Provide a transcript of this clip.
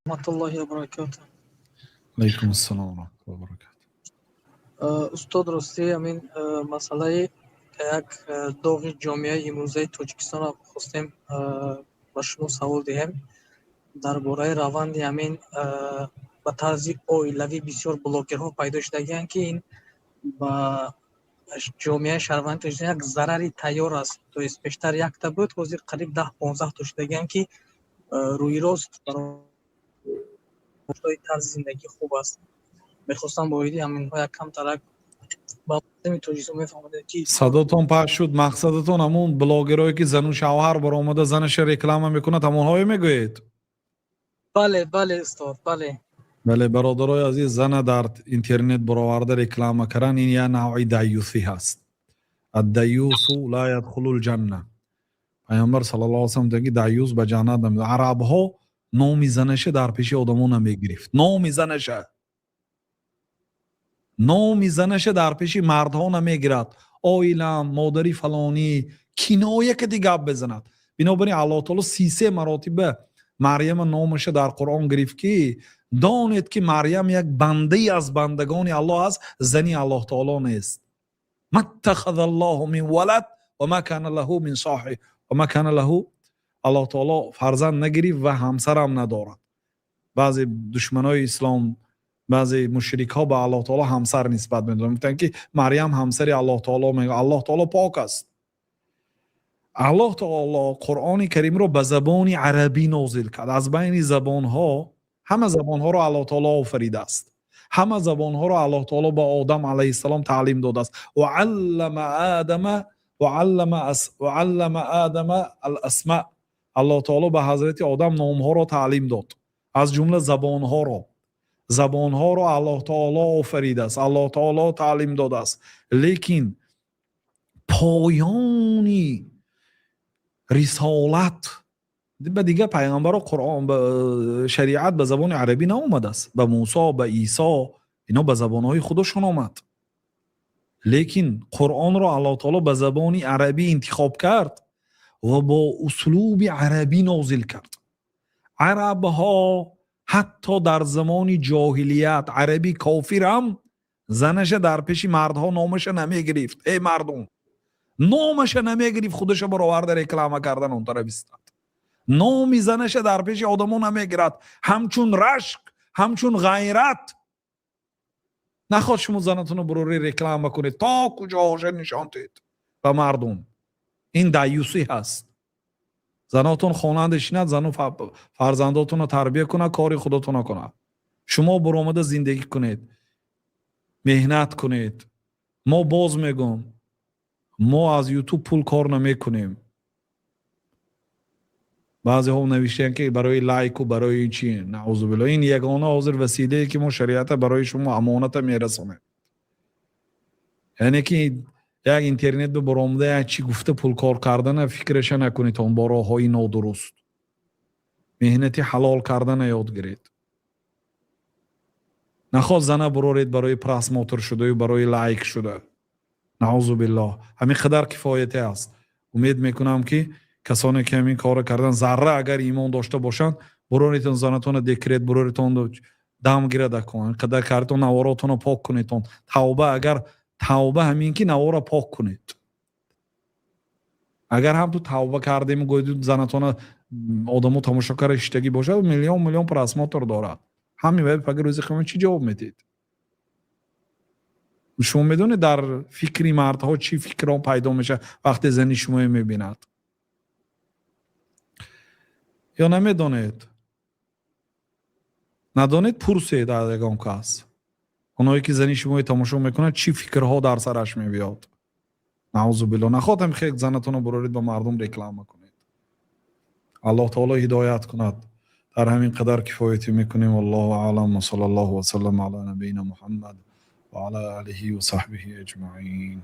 ورحمة الله وبركاته. علیکم السلام و رحمت الله و برکاته. استاد راستی همین مسئله که یک داغ جامعه امروزه تاجیکستان را خواستیم با شما سوال دهیم درباره روند همین به طرز اویلوی بسیار بلاگرها پیدا شدگی‌اند که این با جامعه شهروند تاجیکستان یک ضرری تیار است. تو است بیشتر یک تا بود حاضر قریب 10-15 تا شدگی‌اند که روی راست برای طرز زندگی خوب است. میخواستم با ایدی همین ها یک کم ترک با تاجیکستان میفهمده که صداتون پخش شد. مقصدتون همون بلاگرایی که زن و شوهر برآمده زنش رکلام میکنه همونهایی میگویید؟ بله بله استاد بله. بله برادرای عزیز، زن در اینترنت برآورده رکلام کردن این یه نوعی دیوسی هست. الدیوس لا يدخل الجنه. پیامبر صلی الله علیه و سلم میگه دیوس به جنت نمیره. عرب ها نام زنش در پیش آدمون نمیگرفت. نام زنش در پیش مردها نمیگیرد. آیلم مادری فلانی کنایه که دیگه بزند. بنابراین الله تعالی 33 مراتب مریم نامش در قرآن گرفت که دانید که مریم یک بنده از بندگان الله است، زنی الله تعالی نیست. ما اتخذ الله من ولد و ما کان له من صاحب و ما کان له. الله تعالی فرزند نگرفت و همسر هم ندارد. بعضی دشمنای اسلام، بعضی مشرک ها به الله تعالی همسر نسبت میدن، میگن که مریم همسر الله تعالی. میگه الله تعالی پاک است. الله تعالی قرآن کریم رو به زبان عربی نازل کرد. از بین زبان ها همه زبان ها رو الله تعالی آفریده است. همه زبان ها رو الله تعالی به آدم علیه السلام تعلیم داده است. وعلم آدم الاسماء. الله تعالی به حضرت آدم نام ها رو تعلیم داد، از جمله زبان ها رو. زبان ها رو الله تعالی آفریده است، الله تعالی تعلیم داده است. لیکن پایانی رسالت به دیگه پیغمبر و قرآن به شریعت به زبان عربی نامده است. به موسی، به عیسی، اینا به زبانهای خودشون آمد. لیکن قرآن رو الله تعالی به زبان عربی انتخاب کرد و با اسلوب عربی نازل کرد. عرب ها حتی در زمان جاهلیت عربی کافر هم زنش در پیش مردها نامش نمیگرفت. ای مردم، نامش نمیگرفت، خودش برآورده رکلام کردن اون طرف استاد. نامی زنش در پیش آدمون نمیگرد. همچون رشک، همچون غیرت نخواد شما زنتون رو بروری رکلام کنید. تا کجا حاضر نشان دهید به مردم؟ این دیوسی هست. زناتون خانه نشینند، زن و فرزنداتون رو تربیت کنه، کاری خودتون رو کنه. شما برآمده زندگی کنید، مهنت کنید. ما باز میگم ما از یوتیوب پول کار نمیکنیم. بعضی ها نوشتن که برای لایک و برای چی؟ نعوذ بالله. این یگانه حاضر وسیله که ما شریعت برای شما امانت میرسونه. یعنی که یک اینترنت به برآمده چی گفته پول کار کردن فکرش نکنید اون با راههای نادرست. مهنتی حلال کردن یاد گیرید. نخواد زنه برارید برای پرس موتور شده و برای لایک شده. نعوذ بالله. همین قدر کفایت است. امید میکنم که کسانی که همین کار کردن ذره اگر ایمان داشته باشند براریتون زنتون دکریت براریتون دم گیرده کنن. قدر کارتون نواراتون رو پاک کنیدون. توبه، اگر توبه همین که نوارا پاک کنید. اگر هم تو توبه کردیم گویید زنتون آدمو تماشاگر اشتگی باشه میلیون پرس موتور دارد. همین باید پگر روزی قیامت چی جواب میدید؟ شما میدونید در فکری مردها چی فکران پیدا میشه وقتی زنی شما میبیند؟ یا نمیدونید؟ ندونید؟ پرسید از یگان کس. اونایی که زنی شما تماشا میکنه چی فکرها در سرش میبیاد؟ نعوذ بالله. نخواهد خیلی زنتون رو برارید با مردم رکلام کنید. الله تعالی هدایت کند. در همین قدر کفایتی میکنیم. والله اعلم و صلی الله و سلم علی نبینا محمد و علی آله و صحبه اجمعین.